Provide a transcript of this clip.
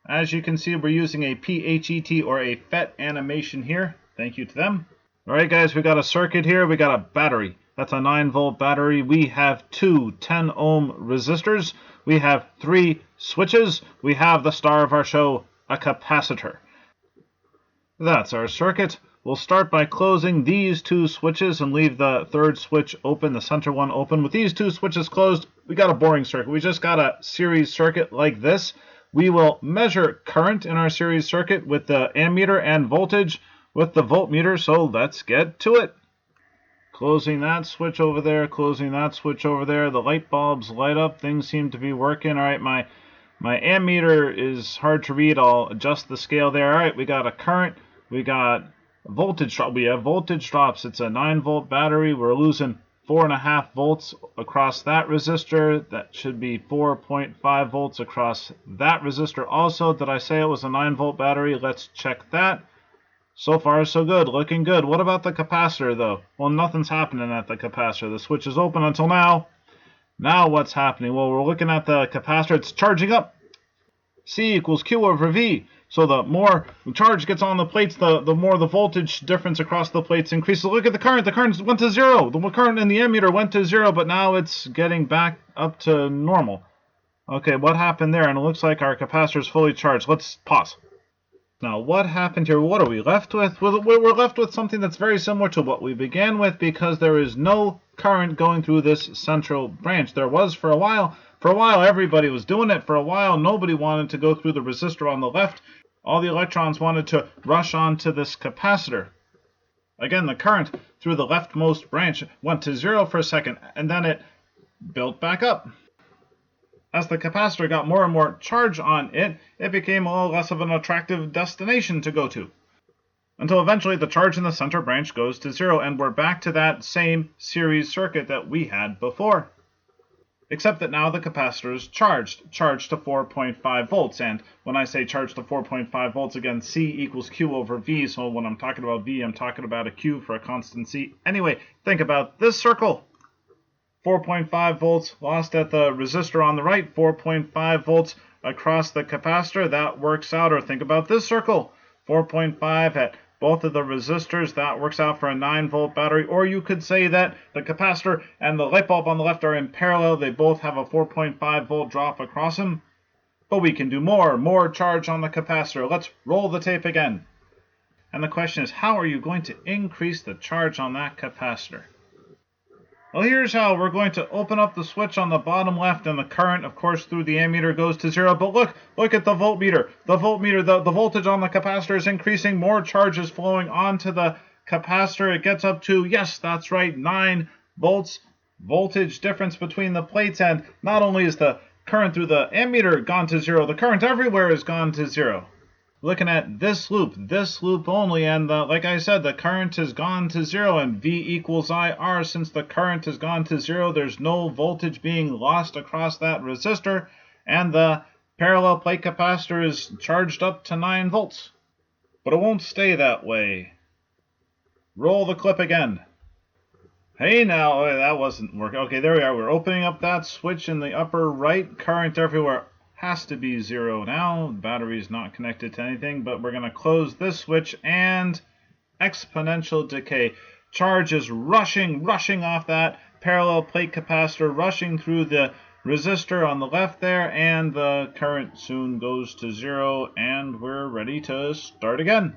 As you can see, we're using a PHET or a FET animation here. Thank you to them. Alright guys, we got a circuit here. We got a battery. That's a 9-volt battery. We have two 10-ohm resistors. We have 3 switches. We have the star of our show, a capacitor. That's our circuit. We'll start by closing these 2 switches and leave the third switch open, the center one open. With these 2 switches closed, we got a boring circuit. We just got a series circuit like this. We will measure current in our series circuit with the ammeter and voltage with the voltmeter, so let's get to it. Closing that switch over there, closing that switch over there. The light bulbs light up. Things seem to be working. All right, my ammeter is hard to read. I'll adjust the scale there. All right, we got a current. We got voltage drop. We have voltage drops. It's a 9-volt battery. We're losing 4.5 volts across that resistor. That should be 4.5 volts across that resistor also. Did I say it was a 9-volt battery? Let's check that. So far, so good. Looking good. What about the capacitor, though? Well, nothing's happening at the capacitor. The switch is open until now. Now what's happening? Well, we're looking at the capacitor. It's charging up. C equals Q over V. So the more charge gets on the plates, the more the voltage difference across the plates increases. Look at the current. The current went to 0. The current in the ammeter went to 0, but now it's getting back up to normal. Okay, what happened there? And it looks like our capacitor is fully charged. Let's pause. Now, what happened here? What are we left with? We're left with something that's very similar to what we began with because there is no current going through this central branch. There was for a while. For a while, everybody was doing it. For a while, nobody wanted to go through the resistor on the left. All the electrons wanted to rush onto this capacitor. Again, the current through the leftmost branch went to 0 for a second, and then it built back up. As the capacitor got more and more charge on it, it became a little less of an attractive destination to go to. Until eventually the charge in the center branch goes to 0, and we're back to that same series circuit that we had before. Except that now the capacitor is charged to 4.5 volts. And when I say charged to 4.5 volts, again, C equals Q over V. So when I'm talking about V, I'm talking about a Q for a constant C. Anyway, think about this circle. 4.5 volts lost at the resistor on the right, 4.5 volts across the capacitor. That works out. Or think about this circle. 4.5 at both of the resistors. That works out for a 9-volt battery. Or you could say that the capacitor and the light bulb on the left are in parallel. They both have a 4.5 volt drop across them. But we can do more charge on the capacitor. Let's roll the tape again. And the question is, how are you going to increase the charge on that capacitor? Well, here's how. We're going to open up the switch on the bottom left, and the current, of course, through the ammeter goes to 0. But look at the voltmeter. The voltage on the capacitor is increasing. More charge is flowing onto the capacitor. It gets up to, yes, that's right, 9 volts voltage difference between the plates. And not only is the current through the ammeter gone to 0, the current everywhere is gone to 0. Looking at this loop only, and like I said, the current has gone to 0, and V equals IR. Since the current has gone to 0, there's no voltage being lost across that resistor, and the parallel plate capacitor is charged up to 9 volts. But it won't stay that way. Roll the clip again. Hey now, that wasn't working. Okay, there we are. We're opening up that switch in the upper right. Current everywhere has to be 0 now. The battery is not connected to anything, but we're going to close this switch and exponential decay. Charge is rushing off that parallel plate capacitor, rushing through the resistor on the left there, and the current soon goes to 0, and we're ready to start again.